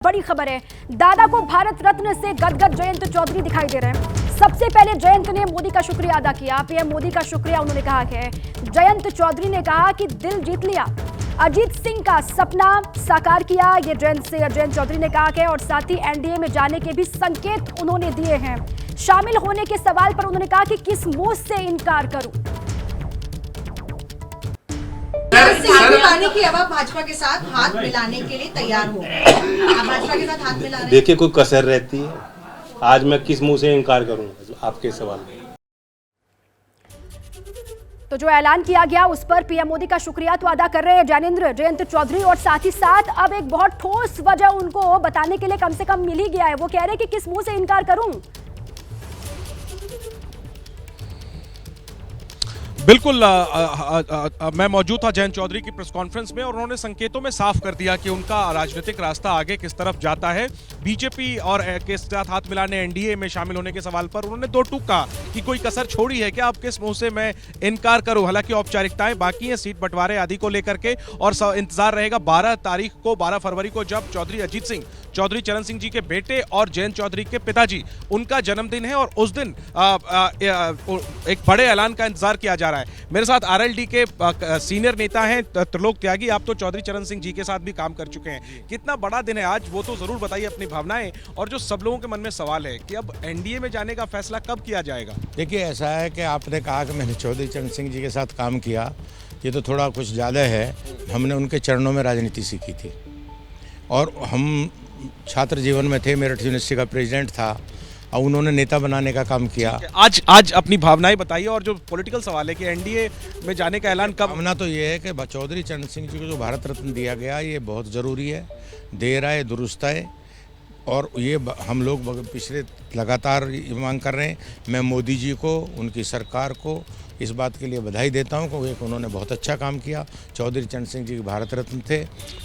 बड़ी खबर है, दादा को भारत रत्न से गदगद जयंत चौधरी दिखाई दे रहे हैं। सबसे पहले जयंत ने मोदी का शुक्रिया अदा किया। पीएम मोदी का शुक्रिया उन्होंने कहा है। जयंत चौधरी ने कहा कि दिल जीत लिया, अजीत सिंह का सपना साकार किया, ये जयंत चौधरी ने कहा है। और साथ ही एनडीए में जाने के भी संकेत उन्होंने दिए हैं। शामिल होने के सवाल पर उन्होंने कहा कि किस मुंह से इनकार करूं। कि अब आप भाजपा के साथ हाथ मिलाने के लिए तैयार हो, आप भाजपा के साथ हाथ मिला रहे हैं। देखिए, कोई कसर रहती है। आज मैं किस मुंह से इनकार करूंगा आपके सवाल में। तो जो ऐलान किया गया उस पर पीएम मोदी का शुक्रिया तो अदा कर रहे हैं जयंत चौधरी, और साथ ही साथ अब एक बहुत ठोस वजह उनको बताने के लिए कम से कम मिल ही गया है। वो कह रहे हैं कि किस मुंह से इनकार करूं। बिल्कुल मैं मौजूद था जयंत चौधरी की प्रेस कॉन्फ्रेंस में और उन्होंने संकेतों में साफ कर दिया कि उनका राजनीतिक रास्ता आगे किस तरफ जाता है। बीजेपी और के साथ हाथ मिलाने, एनडीए में शामिल होने के सवाल पर उन्होंने दो टूक कहा कि कोई कसर छोड़ी है क्या, आप किस मुंह से मैं इनकार करूं। हालांकि औपचारिकताएं बाकी हैं सीट बंटवारे आदि को लेकर के, और इंतजार रहेगा 12 फरवरी को जब चौधरी अजीत सिंह, चौधरी चरण सिंह जी के बेटे और जयंत चौधरी के पिताजी, उनका जन्मदिन है और उस दिन एक बड़े ऐलान का इंतजार किया जा रहा है। मेरे साथ आरएलडी के सीनियर नेता हैं त्रिलोक त्यागी। आप तो चौधरी चरण सिंह जी के साथ भी काम कर चुके हैं, कितना बड़ा दिन है आज, वो तो जरूर बताइए अपनी भावनाएं। और जो सब लोगों के मन में सवाल है कि अब एनडीए में जाने का फैसला कब किया जाएगा। देखिए, ऐसा है कि आपने कहा कि मैंने चौधरी चरण सिंह जी के साथ काम किया, ये तो थोड़ा कुछ ज़्यादा है। हमने उनके चरणों में राजनीति सीखी थी और हम छात्र जीवन में थे, मेरठ यूनिवर्सिटी का प्रेसिडेंट था और उन्होंने नेता बनाने का काम किया। आज अपनी भावनाएं बताइए, और जो पॉलिटिकल सवाल है कि एनडीए में जाने का ऐलान कब। भावना तो ये है कि चौधरी चरण सिंह जी को जो भारत रत्न दिया गया ये बहुत ज़रूरी है, देर आए दुरुस्त आए, और ये हम लोग पिछले लगातार मांग कर रहे हैं। मैं मोदी जी को, उनकी सरकार को इस बात के लिए बधाई देता हूं कि उन्होंने बहुत अच्छा काम किया। चौधरी चरण सिंह जी भारत रत्न थे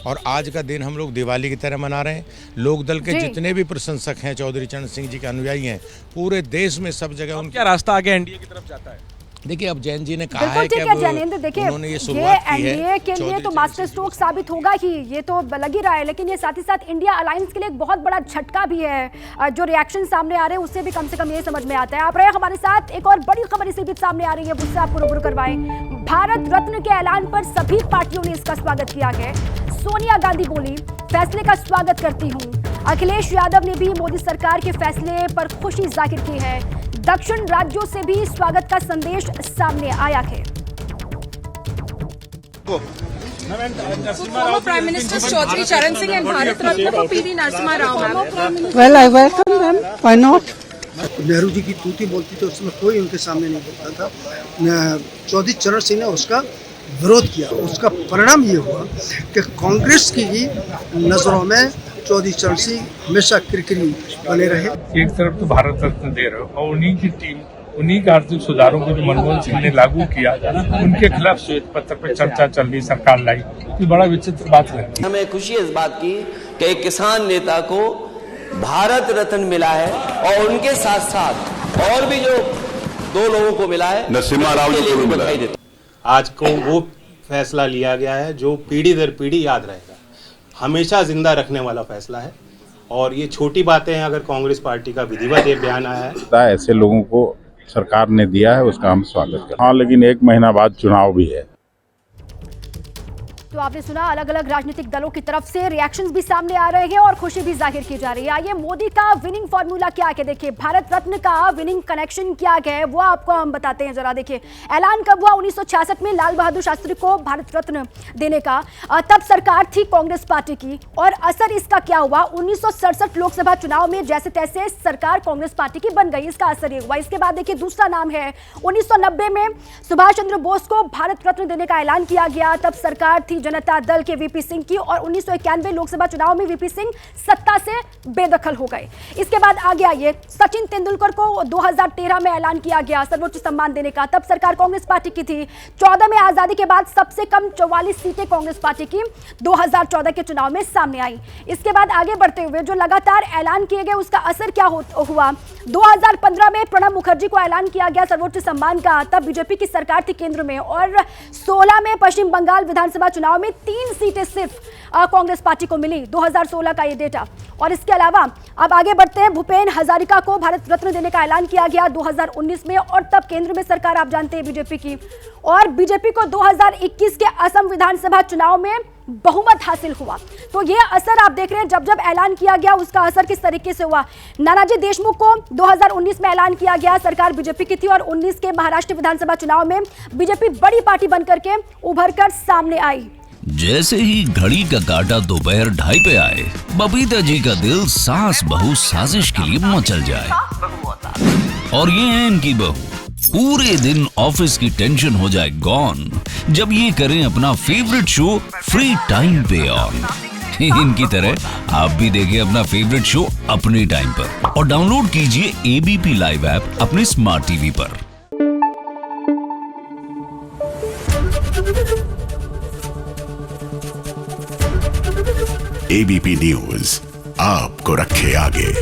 और आज का दिन हम लोग दिवाली की तरह मना रहे हैं। लोकदल के जितने भी प्रशंसक हैं, चौधरी चरण सिंह जी के अनुयायी हैं, पूरे देश में सब जगह उनका रास्ता आगे एनडीए की तरफ जाता है। देखिए, अब जैन जी ने कहा है कि जैनेंद्र, देखिए ये एनडीए के लिए तो मास्टर स्ट्रोक साबित होगा ही, ये तो लग ही रहा है। लेकिन ये साथ ही साथ इंडिया अलायंस के लिए एक बहुत बड़ा झटका भी है। जो रिएक्शन सामने आ रहे हैं उससे भी कम से कम ये समझ में आता है। आप रहे हमारे साथ, एक और बड़ी खबर इसी बीच सामने आ रही है, उससे आपको रूबरू करवाएं। भारत रत्न के ऐलान पर सभी पार्टियों ने इसका स्वागत किया है। सोनिया गांधी बोली, फैसले का स्वागत करती हूँ। अखिलेश यादव ने भी मोदी सरकार के फैसले पर खुशी जाहिर की है। दक्षिण राज्यों से भी स्वागत का संदेश सामने आया है। Prime Minister Chaudhary Charan Singh and Bharat Ratna for P.V. Narasimha Rao. Well, I welcome them. Why not? Nehru ji की तूती बोलती थी, उसमें कोई उनके सामने नहीं बोलता था। चौधरी चरण सिंह ने उसका विरोध किया। उसका परिणाम ये हुआ कि कांग्रेस की ही नजरों में चौधरी चरण सिंह हमेशा किरकिरी बने रहे। एक तरफ तो भारत रत्न दे रहे हो और उन्हीं की टीम, उन्हीं के आर्थिक सुधारों को जो मनमोहन सिंह ने लागू किया, उनके खिलाफ श्वेत पत्र पर चर्चा चल रही, सरकार लाई, तो बड़ा विचित्र बात लगती है। हमें खुशी इस बात की कि एक किसान नेता को भारत रत्न मिला है और उनके साथ साथ और भी जो दो लोगों को मिला है, नरसिम्हा राव जी को मिला है। आज को वो फैसला लिया गया है जो पीढ़ी दर पीढ़ी याद रहेगा, हमेशा जिंदा रखने वाला फैसला है। और ये छोटी बातें हैं, अगर कांग्रेस पार्टी का विधिवत ये बयान आया है, ऐसे लोगों को सरकार ने दिया है, उसका हम स्वागत करते हैं। हाँ, लेकिन 1 महीना बाद चुनाव भी है। तो आपने सुना, अलग अलग राजनीतिक दलों की तरफ से रिएक्शंस भी सामने आ रहे हैं और खुशी भी जाहिर की जा रही है। आइए, मोदी का विनिंग फॉर्मूला क्या है, देखिए भारत रत्न का विनिंग कनेक्शन क्या है वो आपको हम बताते हैं। जरा देखिए, ऐलान कब हुआ 1966 में लाल बहादुर शास्त्री को भारत रत्न देने का। तब सरकार थी कांग्रेस पार्टी की, और असर इसका क्या हुआ, 1967 लोकसभा चुनाव में जैसे तैसे सरकार कांग्रेस पार्टी की बन गई, इसका असर ये हुआ। इसके बाद देखिए, दूसरा नाम है 1990 में सुभाष चंद्र बोस को भारत रत्न देने का ऐलान किया गया। तब सरकार थी जनता दल के वीपी सिंह की, और 1991 लोकसभा चुनाव में वीपी सिंह सत्ता से बेदखल हो गए। इसके बाद आ गया ये सचिन तेंदुलकर को 2013 में ऐलान किया गया सर्वोच्च सम्मान देने का। तब सरकार कांग्रेस पार्टी की थी। 14 में आजादी के बाद सबसे कम 44 सीटें कांग्रेस पार्टी की 2014 के चुनाव में सामने आई। इसके बाद आगे बढ़ते हुए जो लगातार ऐलान किए गए उसका असर क्या हुआ, 2015 में प्रणब मुखर्जी को ऐलान किया गया सर्वोच्च सम्मान का, तब बीजेपी की सरकार थी केंद्र में, और 16 में पश्चिम बंगाल विधानसभा चुनाव में 3 सीटें सिर्फ कांग्रेस पार्टी को मिली। 2016 का ये डेटा। और इसके अलावा अब आगे बढ़ते हैं, भूपेन हजारिका को भारत रत्न देने का ऐलान किया गया 2019 में, और तब केंद्र में सरकार आप जानते हैं बीजेपी की। और बीजेपी को 2021 के असम विधानसभा चुनाव में बहुमत हासिल हुआ। तो ये असर आप देख रहे हैं, जब जब ऐलान किया गया उसका असर किस तरीके से हुआ। नानाजी देशमुख को 2019 में ऐलान किया गया, सरकार बीजेपी की थी, और 19 के महाराष्ट्र विधानसभा चुनाव में बीजेपी बड़ी पार्टी बनकर के उभर कर सामने आई। जैसे ही घड़ी का काटा दोपहर 2:30 पे आए, बबीता जी का दिल सास बहू साजिश के लिए मचल जाए। और ये है इनकी बहू, पूरे दिन ऑफिस की टेंशन हो जाए गॉन जब ये करें अपना फेवरेट शो फ्री टाइम पे ऑन। इनकी तरह आप भी देखें अपना फेवरेट शो अपने टाइम पर, और डाउनलोड कीजिए एबीपी लाइव ऐप अपने स्मार्ट टीवी पर। एबीपी न्यूज आपको रखे आगे।